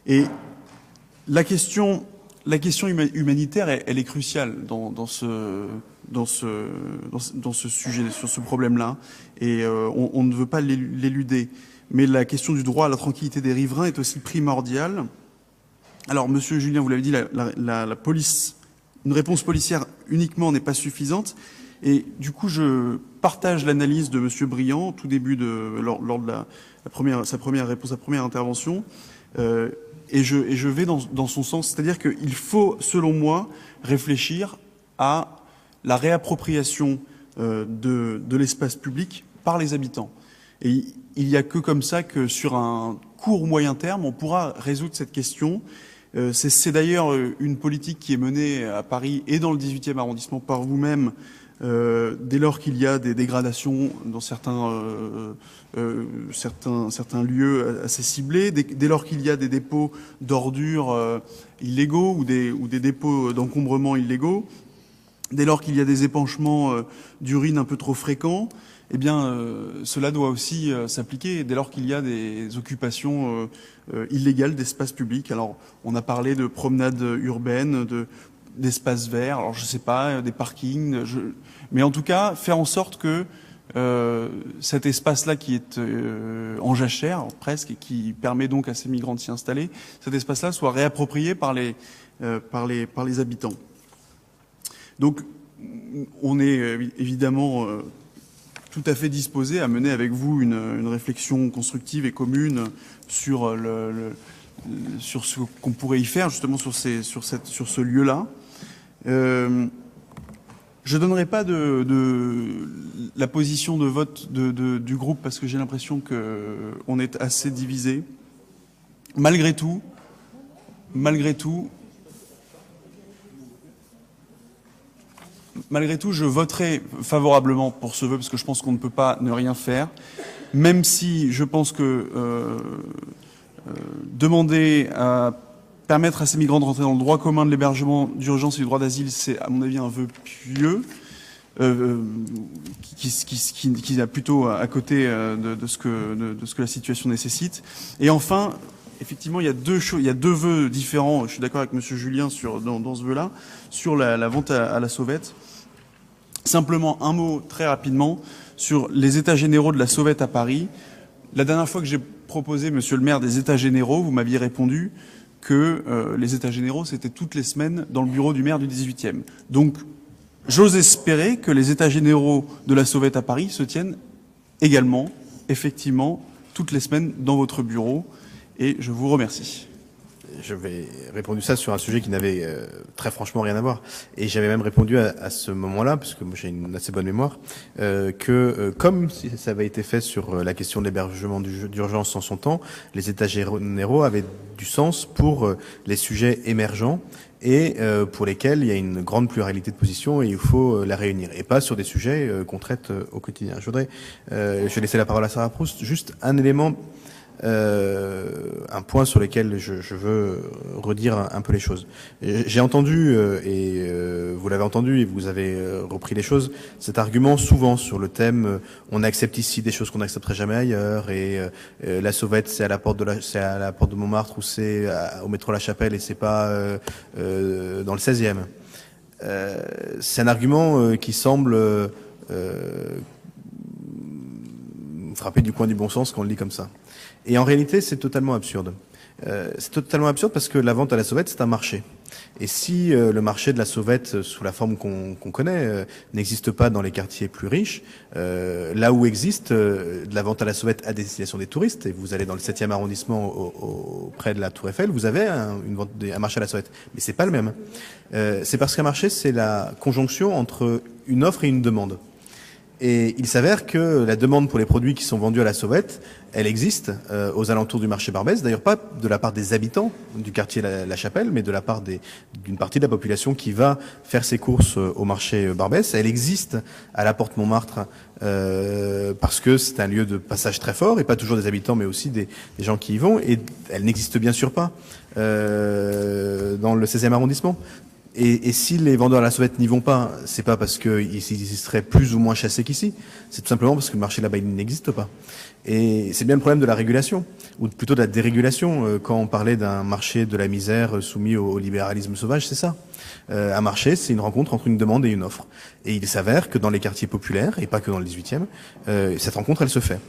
Et la question humanitaire, elle est cruciale dans ce sujet, sur ce problème-là, et on ne veut pas l'éluder. Mais la question du droit à la tranquillité des riverains est aussi primordiale. Alors, monsieur Julien, vous l'avez dit, la police, une réponse policière uniquement n'est pas suffisante. Et du coup, je partage l'analyse de monsieur Briand, au tout début lors de sa première réponse, sa première intervention. Et je vais dans son sens, c'est-à-dire qu'il faut, selon moi, réfléchir à la réappropriation de l'espace public par les habitants. Et il n'y a que comme ça que sur un court ou moyen terme, on pourra résoudre cette question. C'est d'ailleurs une politique qui est menée à Paris et dans le 18e arrondissement par vous-même, dès lors qu'il y a des dégradations dans certains lieux assez ciblés, dès lors qu'il y a des dépôts d'ordures illégaux ou des dépôts d'encombrement illégaux, dès lors qu'il y a des épanchements d'urine un peu trop fréquents, eh bien, cela doit aussi s'appliquer dès lors qu'il y a des occupations illégales d'espaces publics. Alors, on a parlé de promenades urbaines, d'espaces verts, alors je sais pas, des parkings, mais en tout cas, faire en sorte que cet espace-là qui est en jachère, presque, et qui permet donc à ces migrants de s'y installer, cet espace-là soit réapproprié par les habitants. Donc, on est évidemment tout à fait disposé à mener avec vous une réflexion constructive et commune sur sur ce qu'on pourrait y faire justement sur ce lieu-là. Je donnerai pas la position de vote du groupe parce que j'ai l'impression que on est assez divisé. Malgré tout, je voterai favorablement pour ce vœu parce que je pense qu'on ne peut pas ne rien faire, même si je pense que demander à permettre à ces migrants de rentrer dans le droit commun de l'hébergement d'urgence et du droit d'asile, c'est à mon avis un vœu pieux, qui est plutôt à côté de ce que la situation nécessite. Et enfin, effectivement, il y a deux vœux différents. Je suis d'accord avec Monsieur Julien dans ce vœu-là, sur la vente à la sauvette. Simplement un mot très rapidement sur les états généraux de la sauvette à Paris. La dernière fois que j'ai proposé, Monsieur le maire, des états généraux, vous m'aviez répondu que les états généraux, c'était toutes les semaines dans le bureau du maire du 18e. Donc, j'ose espérer que les états généraux de la sauvette à Paris se tiennent également, effectivement, toutes les semaines dans votre bureau. Et je vous remercie. J'avais répondu ça sur un sujet qui n'avait très franchement rien à voir. Et j'avais même répondu à ce moment-là, parce que moi j'ai une assez bonne mémoire, que comme ça avait été fait sur la question de l'hébergement d'urgence en son temps, les états généraux avaient du sens pour les sujets émergents et pour lesquels il y a une grande pluralité de positions et il faut la réunir. Et pas sur des sujets qu'on traite au quotidien. Je vais laisser la parole à Sarah Proust. Juste un élément... un point sur lequel je veux redire un peu les choses. J'ai entendu, et vous l'avez entendu et vous avez repris les choses, cet argument souvent sur le thème on accepte ici des choses qu'on n'accepterait jamais ailleurs et la sauvette c'est à la porte de Montmartre ou c'est au métro La Chapelle et c'est pas dans le 16e. C'est un argument qui semble frapper du coin du bon sens quand on le lit comme ça. Et en réalité, c'est totalement absurde. C'est totalement absurde parce que la vente à la sauvette, c'est un marché. Et si le marché de la sauvette, sous la forme qu'on connaît, n'existe pas dans les quartiers plus riches, là où existe de la vente à la sauvette à destination des touristes, et vous allez dans le 7e arrondissement près de la Tour Eiffel, vous avez un marché à la sauvette. Mais c'est pas le même. C'est parce qu'un marché, c'est la conjonction entre une offre et une demande. Et il s'avère que la demande pour les produits qui sont vendus à la sauvette, elle existe aux alentours du marché Barbès, d'ailleurs pas de la part des habitants du quartier La Chapelle, mais de la part d'une partie de la population qui va faire ses courses au marché Barbès. Elle existe à la porte Montmartre parce que c'est un lieu de passage très fort, et pas toujours des habitants, mais aussi des gens qui y vont, et elle n'existe bien sûr pas dans le 16e arrondissement. Et si les vendeurs à la sauvette n'y vont pas, c'est pas parce qu'ils seraient plus ou moins chassés qu'ici, c'est tout simplement parce que le marché là-bas il n'existe pas. Et c'est bien le problème de la régulation, ou plutôt de la dérégulation. Quand on parlait d'un marché de la misère soumis au libéralisme sauvage, c'est ça. Un marché, c'est une rencontre entre une demande et une offre. Et il s'avère que dans les quartiers populaires, et pas que dans le 18e, cette rencontre, elle se fait.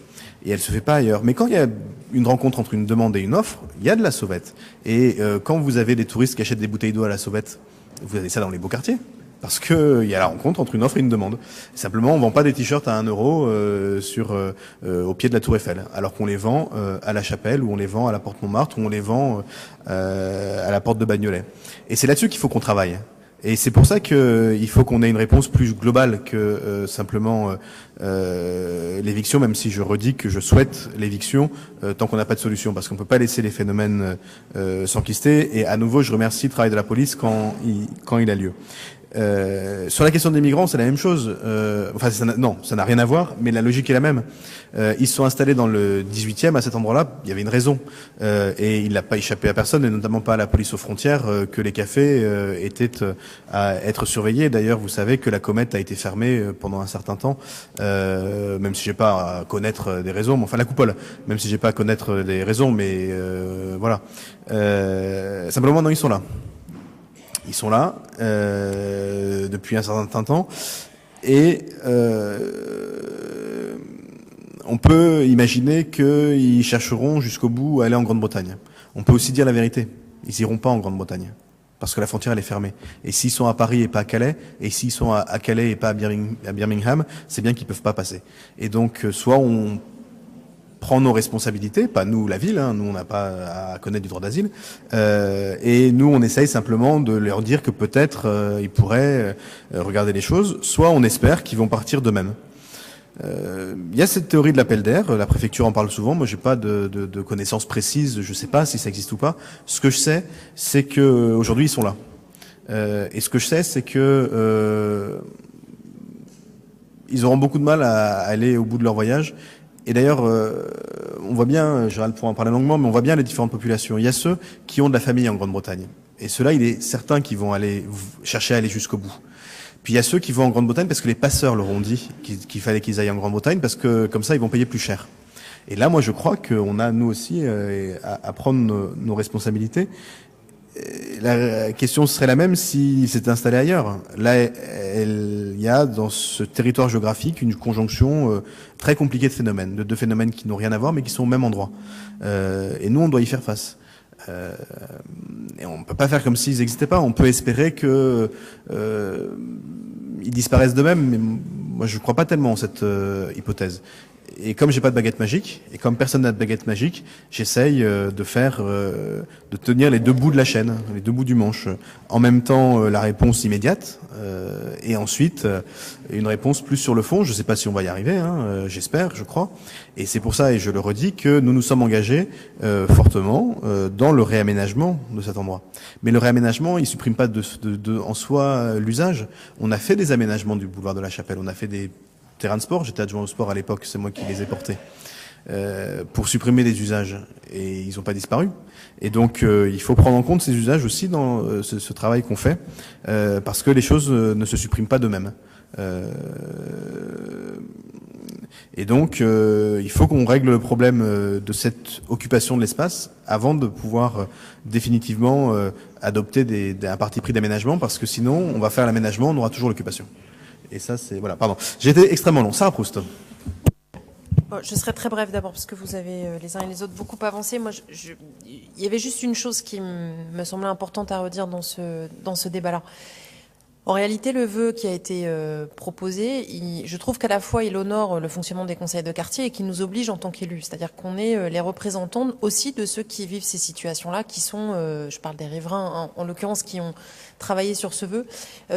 Et elle se fait pas ailleurs. Mais quand il y a une rencontre entre une demande et une offre, il y a de la sauvette. Et quand vous avez des touristes qui achètent des bouteilles d'eau à la sauvette, vous avez ça dans les beaux quartiers. Parce que il y a la rencontre entre une offre et une demande. Simplement, on vend pas des t-shirts à 1 euro au pied de la Tour Eiffel, alors qu'on les vend à La Chapelle, ou on les vend à la porte Montmartre, ou on les vend à la porte de Bagnolet. Et c'est là-dessus qu'il faut qu'on travaille. Et c'est pour ça qu'il faut qu'on ait une réponse plus globale que simplement l'éviction, même si je redis que je souhaite l'éviction tant qu'on n'a pas de solution, parce qu'on peut pas laisser les phénomènes s'enquister. Et à nouveau, je remercie le travail de la police quand il a lieu. Sur la question des migrants, c'est la même chose. Ça n'a rien à voir, mais la logique est la même. Ils se sont installés dans le 18e, à cet endroit-là. Il y avait une raison. Et il n'a pas échappé à personne, et notamment pas à la police aux frontières, que les cafés étaient à être surveillés. D'ailleurs, vous savez que la Comète a été fermée pendant un certain temps, même si j'ai pas à connaître des raisons. Mais enfin, la coupole, même si j'ai pas à connaître des raisons, mais voilà. Simplement, non, ils sont là. Ils sont là depuis un certain temps et on peut imaginer qu'ils chercheront jusqu'au bout à aller en Grande-Bretagne. On peut aussi dire la vérité. Ils iront pas en Grande-Bretagne parce que la frontière elle est fermée. Et s'ils sont à Paris et pas à Calais, et s'ils sont à Calais et pas à Birmingham, c'est bien qu'ils peuvent pas passer. Et donc soit on prend nos responsabilités, pas nous la ville, nous on n'a pas à connaître du droit d'asile, et nous on essaye simplement de leur dire que peut-être ils pourraient regarder les choses, soit on espère qu'ils vont partir d'eux-mêmes. Il y a cette théorie de l'appel d'air, la préfecture en parle souvent, moi j'ai pas de connaissances précises, je sais pas si ça existe ou pas. Ce que je sais, c'est que aujourd'hui ils sont là. Et ce que je sais, c'est que ils auront beaucoup de mal à aller au bout de leur voyage. Et d'ailleurs, on voit bien, Gérald pourra en parler longuement, mais on voit bien les différentes populations. Il y a ceux qui ont de la famille en Grande-Bretagne. Et ceux-là, il est certain qu'ils vont aller chercher à aller jusqu'au bout. Puis il y a ceux qui vont en Grande-Bretagne parce que les passeurs leur ont dit qu'il fallait qu'ils aillent en Grande-Bretagne parce que comme ça, ils vont payer plus cher. Et là, moi, je crois qu'on a, nous aussi, à prendre nos responsabilités. La question serait la même s'il s'était installé ailleurs. Là, il y a dans ce territoire géographique une conjonction très compliquée de phénomènes, de deux phénomènes qui n'ont rien à voir mais qui sont au même endroit. Et nous, on doit y faire face. Et on ne peut pas faire comme s'ils n'existaient pas. On peut espérer que ils disparaissent d'eux-mêmes, mais moi je ne crois pas tellement en cette hypothèse. Et comme j'ai pas de baguette magique, et comme personne n'a de baguette magique, j'essaye de tenir les deux bouts de la chaîne, les deux bouts du manche. En même temps, la réponse immédiate, et ensuite une réponse plus sur le fond. Je sais pas si on va y arriver, j'espère, je crois. Et c'est pour ça, et je le redis, que nous nous sommes engagés fortement dans le réaménagement de cet endroit. Mais le réaménagement, il supprime pas en soi l'usage. On a fait des aménagements du boulevard de la Chapelle, on a fait des terrain de sport, j'étais adjoint au sport à l'époque, c'est moi qui les ai portés, pour supprimer les usages, et ils n'ont pas disparu. Et donc il faut prendre en compte ces usages aussi dans ce travail qu'on fait, parce que les choses ne se suppriment pas d'eux-mêmes. Et donc il faut qu'on règle le problème de cette occupation de l'espace avant de pouvoir définitivement adopter un parti pris d'aménagement, parce que sinon on va faire l'aménagement, on aura toujours l'occupation. Et ça, c'est... Voilà, pardon. J'ai été extrêmement long. Sarah Proust. Bon, je serai très brève d'abord, parce que vous avez les uns et les autres beaucoup avancé. Moi, il y avait juste une chose qui me semblait importante à redire dans ce débat-là. En réalité, le vœu qui a été proposé, je trouve qu'à la fois il honore le fonctionnement des conseils de quartier et qu'il nous oblige en tant qu'élus. C'est-à-dire qu'on est les représentants aussi de ceux qui vivent ces situations-là, qui sont, je parle des riverains en l'occurrence, qui ont travaillé sur ce vœu,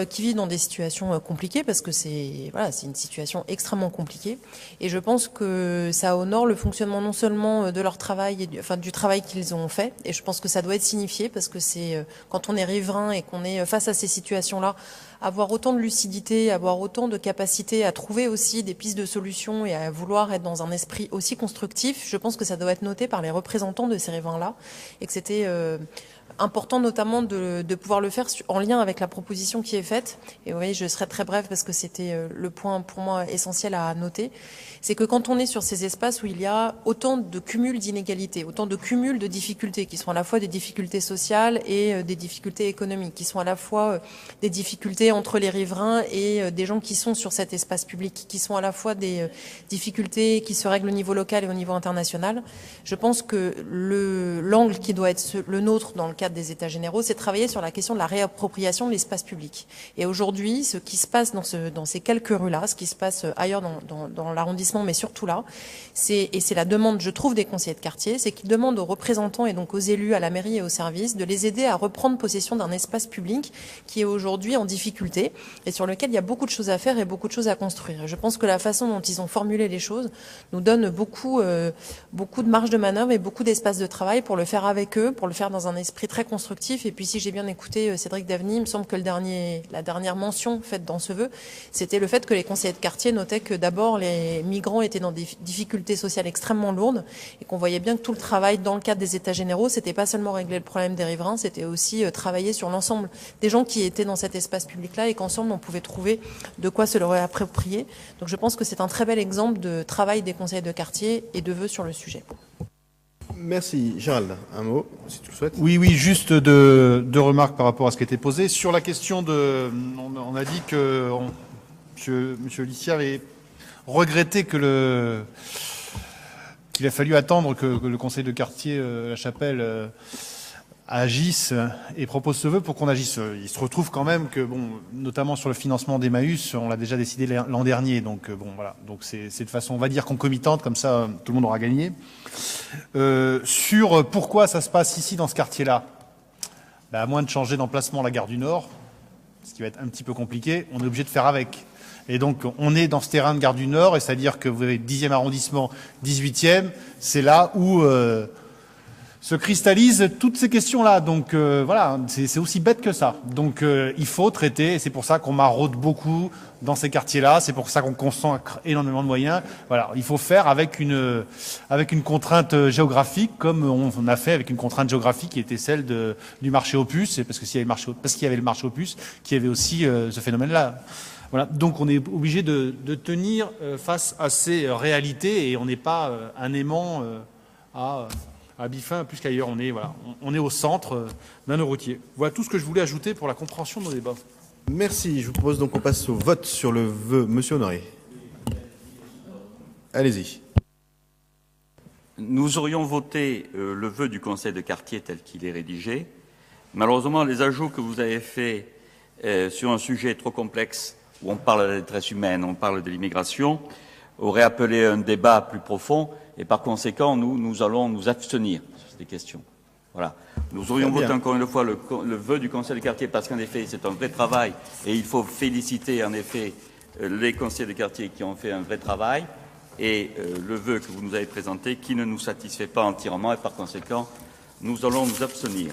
qui vivent dans des situations compliquées, parce que c'est une situation extrêmement compliquée. Et je pense que ça honore le fonctionnement non seulement de leur travail, du travail qu'ils ont fait. Et je pense que ça doit être signifié, parce que c'est quand on est riverain et qu'on est face à ces situations-là, avoir autant de lucidité, avoir autant de capacité à trouver aussi des pistes de solutions et à vouloir être dans un esprit aussi constructif, je pense que ça doit être noté par les représentants de ces riverains-là, et que c'était important notamment de pouvoir le faire en lien avec la proposition qui est faite. Et vous voyez, je serai très brève parce que c'était le point pour moi essentiel à noter. C'est que quand on est sur ces espaces où il y a autant de cumul d'inégalités, autant de cumul de difficultés, qui sont à la fois des difficultés sociales et des difficultés économiques, qui sont à la fois des difficultés entre les riverains et des gens qui sont sur cet espace public, qui sont à la fois des difficultés qui se règlent au niveau local et au niveau international. Je pense que l'angle qui doit être le nôtre dans le cadre des États généraux, c'est de travailler sur la question de la réappropriation de l'espace public. Et aujourd'hui, ce qui se passe dans ces quelques rues-là, ce qui se passe ailleurs dans l'arrondissement, mais surtout là, c'est la demande, je trouve, des conseillers de quartier, c'est qu'ils demandent aux représentants et donc aux élus, à la mairie et aux services, de les aider à reprendre possession d'un espace public qui est aujourd'hui en difficulté et sur lequel il y a beaucoup de choses à faire et beaucoup de choses à construire. Et je pense que la façon dont ils ont formulé les choses nous donne beaucoup de marge de manœuvre et beaucoup d'espace de travail pour le faire avec eux, pour le faire dans un esprit très constructif. Et puis si j'ai bien écouté Cédric Daveny, il me semble que la dernière mention faite dans ce vœu, c'était le fait que les conseillers de quartier notaient que d'abord les migrants étaient dans des difficultés sociales extrêmement lourdes et qu'on voyait bien que tout le travail dans le cadre des États généraux, c'était pas seulement régler le problème des riverains, c'était aussi travailler sur l'ensemble des gens qui étaient dans cet espace public-là et qu'ensemble on pouvait trouver de quoi se le réapproprier. Donc je pense que c'est un très bel exemple de travail des conseillers de quartier et de vœux sur le sujet. Merci. Gérald, un mot, si tu le souhaites. Oui, juste deux remarques par rapport à ce qui a été posé. Sur la question on a dit que Monsieur Lissière avait regretté qu'il a fallu attendre que le conseil de quartier La Chapelle agisse et propose ce vœu pour qu'on agisse. Il se retrouve quand même que, notamment sur le financement d'Emmaüs, on l'a déjà décidé l'an dernier. Donc, voilà. Donc, c'est de façon, on va dire, concomitante. Comme ça, tout le monde aura gagné. Sur pourquoi ça se passe ici, dans ce quartier-là, à moins de changer d'emplacement la gare du Nord, ce qui va être un petit peu compliqué, on est obligé de faire avec. Et donc, on est dans ce terrain de gare du Nord, et c'est-à-dire que vous avez 10e arrondissement, 18e, c'est là où se cristallisent toutes ces questions-là. Donc, voilà, c'est aussi bête que ça. Donc, il faut traiter, et c'est pour ça qu'on maraude beaucoup dans ces quartiers-là, c'est pour ça qu'on consacre énormément de moyens. Voilà, il faut faire avec une contrainte géographique, comme on a fait avec une contrainte géographique qui était celle du marché aux puces, parce qu'il y avait le marché aux puces, qui avait aussi ce phénomène-là. Voilà, donc on est obligé de tenir face à ces réalités et on n'est pas un aimant à Biffin plus qu'ailleurs. On est au centre d'un nœud routier. Voilà tout ce que je voulais ajouter pour la compréhension de nos débats. Merci. Je vous propose donc qu'on passe au vote sur le vœu. Monsieur Honoré. Allez-y. Nous aurions voté le vœu du conseil de quartier tel qu'il est rédigé. Malheureusement, les ajouts que vous avez faits sur un sujet trop complexe, où on parle de la détresse humaine, on parle de l'immigration, auraient appelé un débat plus profond, et par conséquent, nous allons nous abstenir sur ces questions. Voilà. Nous aurions voté encore une fois le vœu du conseil de quartier, parce qu'en effet, c'est un vrai travail, et il faut féliciter en effet les conseillers de quartier qui ont fait un vrai travail, et le vœu que vous nous avez présenté qui ne nous satisfait pas entièrement, et par conséquent, nous allons nous abstenir.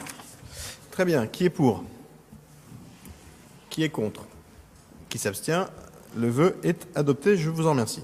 Très bien. Qui est pour? Qui est contre? Qui s'abstient? Le vœu est adopté. Je vous en remercie.